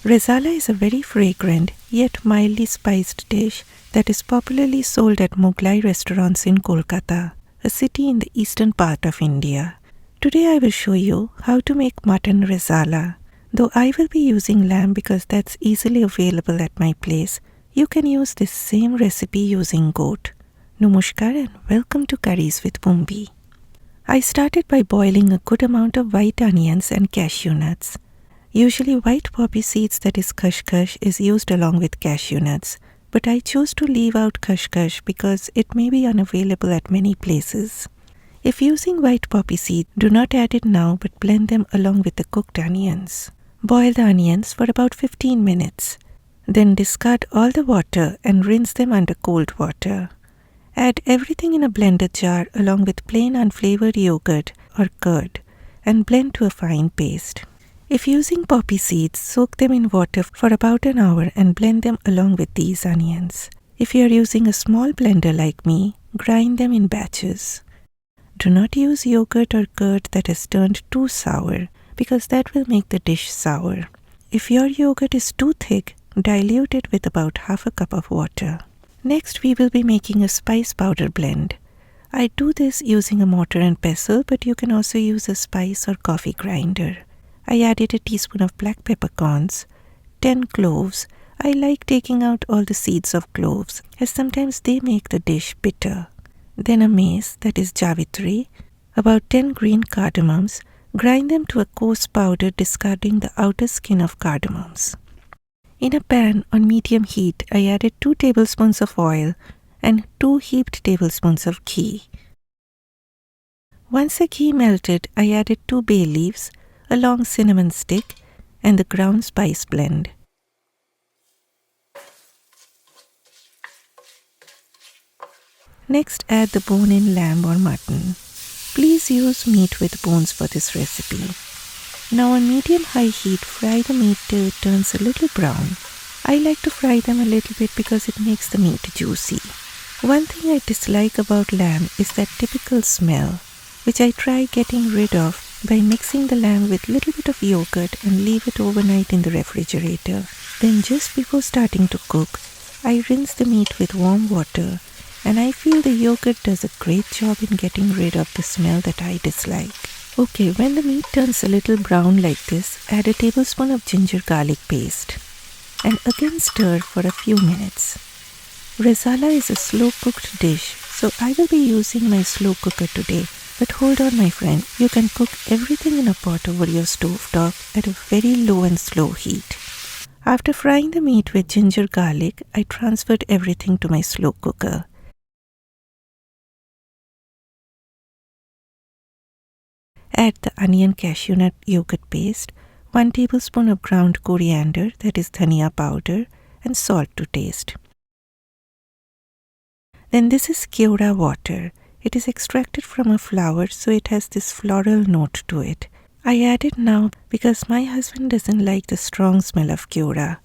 Rezala is a very fragrant yet mildly spiced dish that is popularly sold at Muglai restaurants in Kolkata, a city in the eastern part of India. Today I will show you how to make mutton rezala. Though I will be using lamb because that's easily available at my place, you can use this same recipe using goat. Namaskar and welcome to Curries with Bumbi. I started by boiling a good amount of white onions and cashew nuts. Usually white poppy seeds, that is khus, is used along with cashew nuts, but I chose to leave out khus because it may be unavailable at many places. If using white poppy seed, do not add it now but blend them along with the cooked onions. Boil the onions for about 15 minutes. Then discard all the water and rinse them under cold water. Add everything in a blender jar along with plain unflavored yogurt or curd and blend to a fine paste. If using poppy seeds, soak them in water for about an hour and blend them along with these onions. If you are using a small blender like me, grind them in batches. Do not use yogurt or curd that has turned too sour because that will make the dish sour. If your yogurt is too thick, dilute it with about half a cup of water. Next, we will be making a spice powder blend. I do this using a mortar and pestle, but you can also use a spice or coffee grinder. I added a teaspoon of black peppercorns, 10 cloves. I like taking out all the seeds of cloves as sometimes they make the dish bitter. Then a mace, that is javitri, about 10 green cardamoms. Grind them to a coarse powder, discarding the outer skin of cardamoms. In a pan on medium heat, I added 2 tablespoons of oil and 2 heaped tablespoons of ghee. Once the ghee melted, I added 2 bay leaves, a long cinnamon stick, and the ground spice blend. Next, add the bone-in lamb or mutton. Please use meat with bones for this recipe. Now on medium-high heat, fry the meat till it turns a little brown. I like to fry them a little bit because it makes the meat juicy. One thing I dislike about lamb is that typical smell, which I try getting rid of by mixing the lamb with a little bit of yogurt and leave it overnight in the refrigerator. Then just before starting to cook, I rinse the meat with warm water, and I feel the yogurt does a great job in getting rid of the smell that I dislike. Okay, when the meat turns a little brown like this, add a tablespoon of ginger garlic paste and again stir for a few minutes. Rezala is a slow cooked dish, so I will be using my slow cooker today. But hold on, my friend, you can cook everything in a pot over your stove top at a very low and slow heat. After frying the meat with ginger garlic, I transferred everything to my slow cooker. Add the onion cashew nut yogurt paste, 1 tablespoon of ground coriander, that is dhania powder, and salt to taste. Then this is keura water. It is extracted from a flower, so it has this floral note to it. I add it now because my husband doesn't like the strong smell of keura.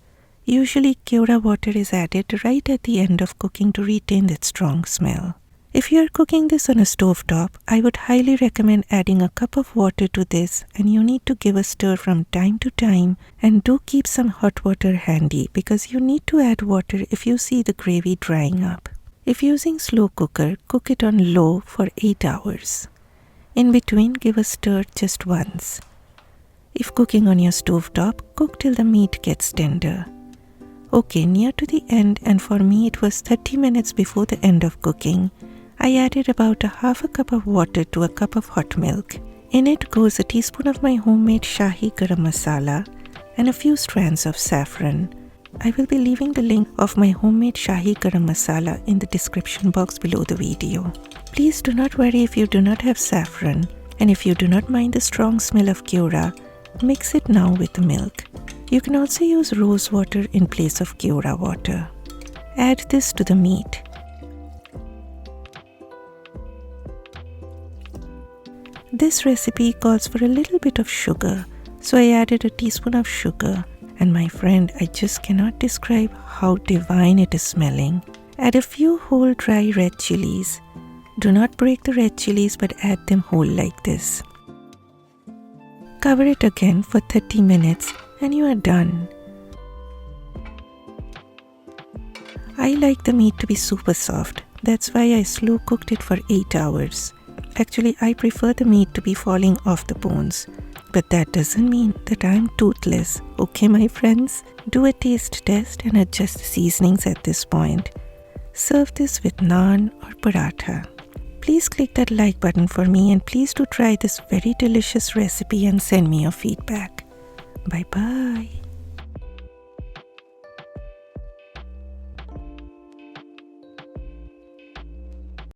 Usually keura water is added right at the end of cooking to retain that strong smell. If you are cooking this on a stove top, I would highly recommend adding a cup of water to this, and you need to give a stir from time to time, and do keep some hot water handy because you need to add water if you see the gravy drying up. If using slow cooker, cook it on low for 8 hours. In between, give a stir just once. If cooking on your stove top, cook till the meat gets tender. Okay, near to the end, and for me it was 30 minutes before the end of cooking, I added about a half a cup of water to a cup of hot milk. In it goes a teaspoon of my homemade shahi garam masala and a few strands of saffron. I will be leaving the link of my homemade shahi garam masala in the description box below the video. Please do not worry if you do not have saffron, and if you do not mind the strong smell of keura, mix it now with the milk. You can also use rose water in place of keura water. Add this to the meat. This recipe calls for a little bit of sugar, so I added a teaspoon of sugar, and my friend, I just cannot describe how divine it is smelling. Add a few whole dry red chilies. Do not break the red chilies but add them whole like this. Cover it again for 30 minutes and you are done. I like the meat to be super soft. That's why I slow cooked it for 8 hours. Actually, I prefer the meat to be falling off the bones. But that doesn't mean that I'm toothless. Okay, my friends? Do a taste test and adjust the seasonings at this point. Serve this with naan or paratha. Please click that like button for me and please do try this very delicious recipe and send me your feedback. Bye bye.